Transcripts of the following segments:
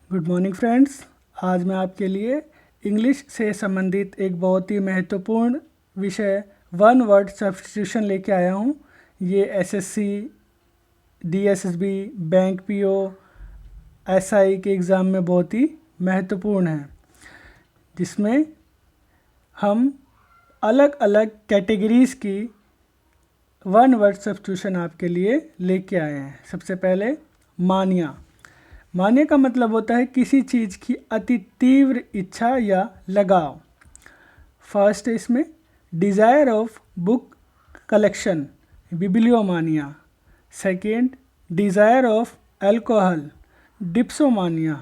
Good morning friends. आज मैं आपके लिए इंग्लिश से संबंधित एक बहुत ही महत्वपूर्ण विषय वन वर्ड सब्स्टिट्यूशन लेके आया हूँ। ये SSC, DSSB, bank PO, SI के एग्ज़ाम में बहुत ही महत्वपूर्ण है, जिसमें हम अलग अलग कैटेगरीज़ की वन वर्ड सब्स्टिट्यूशन आपके लिए लेके आए हैं। सबसे पहले मानिया। मानिया का मतलब होता है किसी चीज़ की अति तीव्र इच्छा या लगाव। फर्स्ट है इसमें desire of book collection, bibliomania. Second desire of alcohol, dipsomania.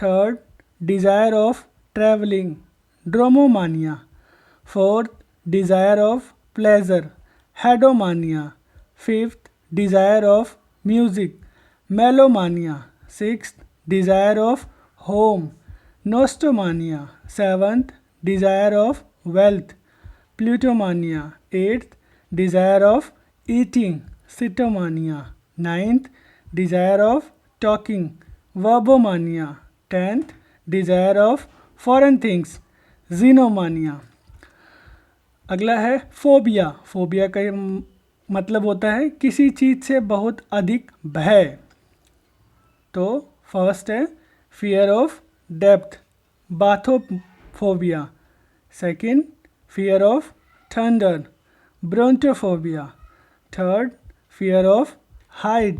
Third desire of travelling, dromomania. Fourth desire of pleasure, hedonomania. Fifth desire of music, melomania. Sixth desire of home, nostomania. Seventh desire of wealth, plutomania. Eighth desire of eating, sitomania. Ninth desire of talking, verbomania. Tenth desire of foreign things, xenomania. अगला है phobia. Phobia का मतलब होता है किसी चीज़ से बहुत अधिक भय। तो फर्स्ट है fear of depth, bathophobia. Second fear of thunder, brontophobia. Third fear of height,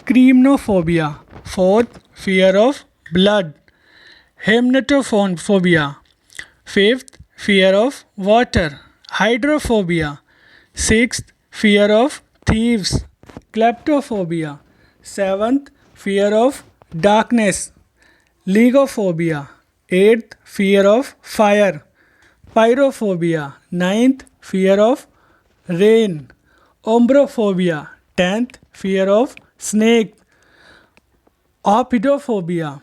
cremnophobia. Fourth fear of blood, hematophobia. Fifth fear of water, hydrophobia. Sixth fear of thieves, kleptophobia. Seventh fear of darkness, lygophobia. Eighth fear of fire, pyrophobia. Ninth fear of rain, ombrophobia. Tenth fear of snake, ophidiophobia.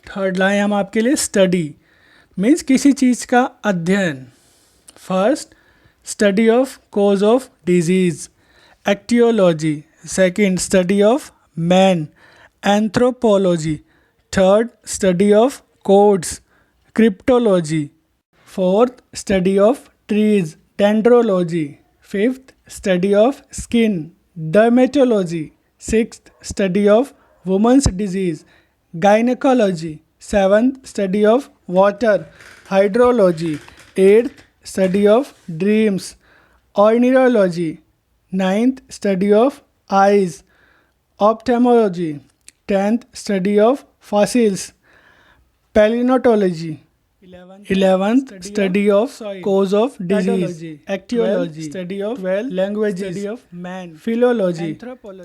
Third line हम आपके लिए study means किसी चीज़ का अध्ययन। First study of cause of disease, एक्टियोलॉजी। Second study of man, anthropology. Third study of codes, cryptology. Fourth study of trees, dendrology. Fifth study of skin, dermatology. Sixth study of women's disease, gynaecology. Seventh study of water, hydrology. Eighth study of dreams, oneirology. Ninth study of eyes, ophthalmology. 10th study of fossils, paleontology. 11th study of cause of disease, ectiology. Study of languages, study of man, philology.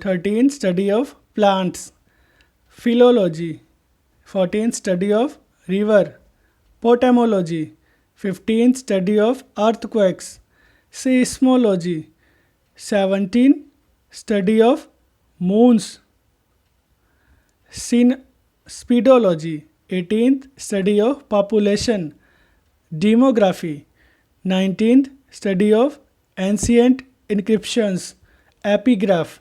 13th study of plants, philology. 14th study of river, potamology. 15th study of earthquakes, seismology. 17th study of moons, speedology. 18th study of population, demography. 19th study of ancient inscriptions, epigraph.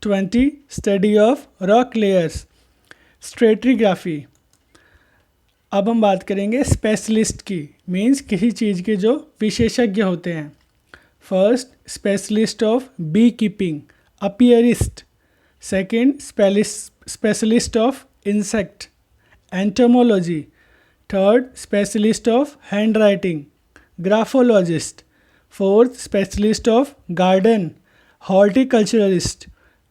20 study of rock layers, stratigraphy. अब हम बात करेंगे specialist की, means किसी चीज़ के जो विशेषज्ञ होते हैं। First specialist of bee keeping, apiarist. Second specialist of insect, entomology. Third specialist of hand writing, graphologist. Fourth specialist of garden, horticulturalist.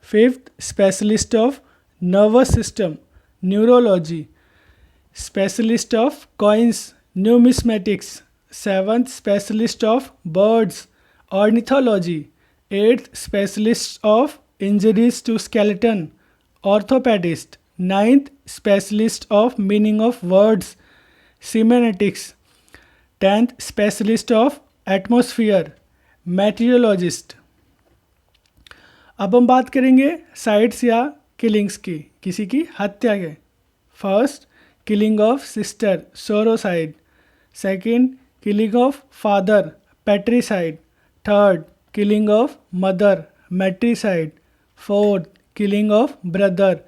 Fifth specialist of nervous system, neurology. Specialist of coins, numismatics. Seventh specialist of birds, ornithology. Eighth specialist of injuries to skeleton, orthopaedist. Ninth specialist of meaning of words, semantics. Tenth specialist of atmosphere, meteorologist. अब हम बात करेंगे sites या killings की, किसी की हत्या के। First killing of sister, sororicide. Second killing of father, patricide. Third killing of mother, matricide. Fourth killing of brother,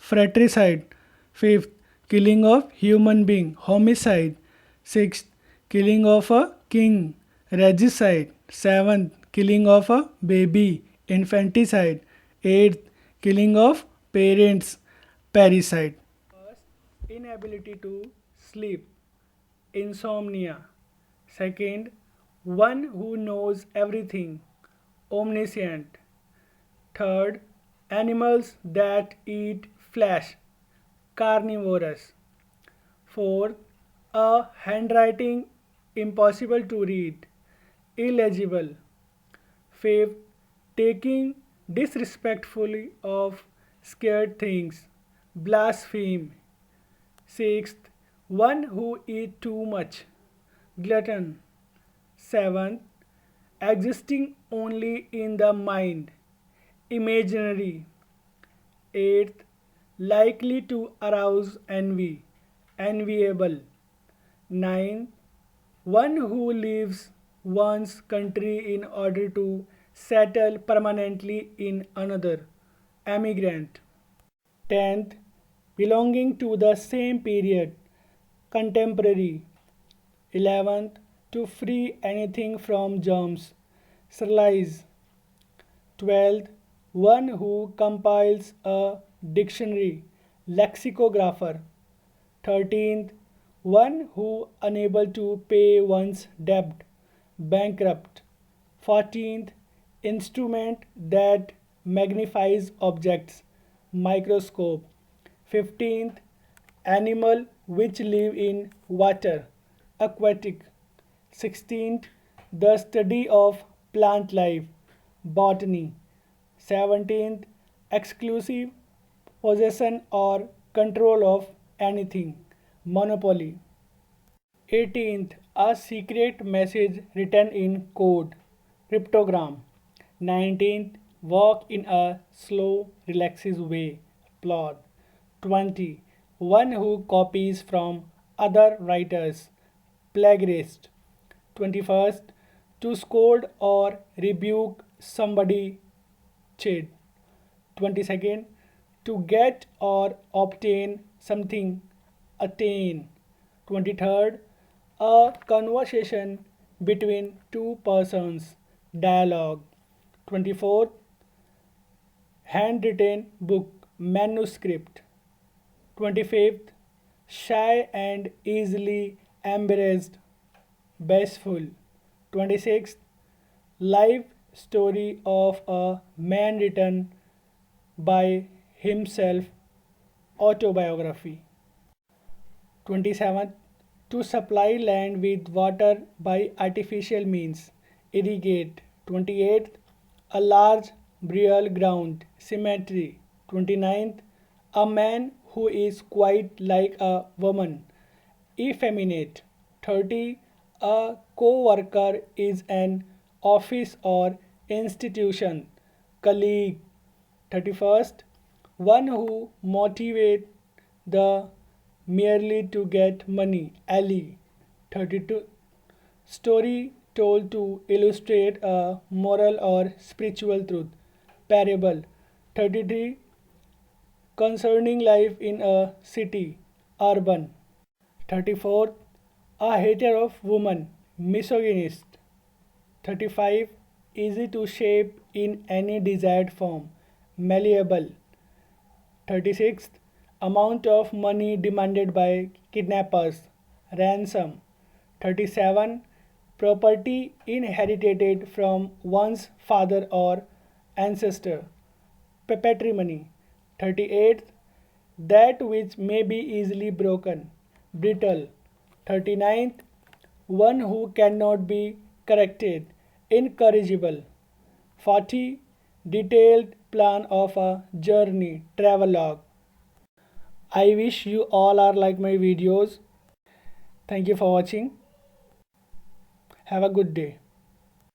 fratricide. Fifth, killing of human being, homicide. Sixth, killing of a king, regicide. Seventh, killing of a baby, infanticide. Eighth, killing of parents, parricide. First, inability to sleep, insomnia. Second, one who knows everything, omniscient. Third, animals that eat flesh, carnivorous. Fourth, a handwriting impossible to read, illegible. Fifth, taking disrespectfully of scared things, blaspheme. Sixth, one who eat too much, glutton. Seventh, existing only in the mind, imaginary. Eighth, likely to arouse envy, enviable. Ninth, one who leaves one's country in order to settle permanently in another, emigrant. 10th, belonging to the same period, contemporary. 11th, to free anything from germs, sterilize. 12th, one who compiles a dictionary, lexicographer. 13th, one who unable to pay one's debt, bankrupt. 14th, instrument that magnifies objects, microscope. 15th, animal which live in water, aquatic. 16th, the study of plant life, botany. 17th, exclusive possession or control of anything, monopoly. 18th, a secret message written in code, cryptogram. 19th, walk in a slow, relaxed way, plod. 20, one who copies from other writers, plagiarist. 21st, to scold or rebuke somebody, chid. 22nd, to get or obtain something, attain. 23rd, a conversation between two persons, dialogue. 24th, handwritten book, manuscript. 25th, shy and easily embarrassed, bashful. 26th, life story of a man written by himself, autobiography. 27th, to supply land with water by artificial means, irrigate. 28th, a large burial ground, cemetery. 29th, a man who is quite like a woman, effeminate. 30, a co-worker is an office or institution, colleague. 31st, one who motivates the merely to get money, ally. 32, story told to illustrate a moral or spiritual truth, parable. 33, concerning life in a city, urban. 34th, a hater of woman, misogynist. 35, easy to shape in any desired form, malleable. 36th, amount of money demanded by kidnappers, ransom. 37, property inherited from one's father or ancestor, patrimony. 38th, that which may be easily broken, brittle. 39th, one who cannot be corrected, incorrigible. 40, detailed plan of a journey, travelogue. I wish you all are like my videos. Thank you for watching. Have a good day.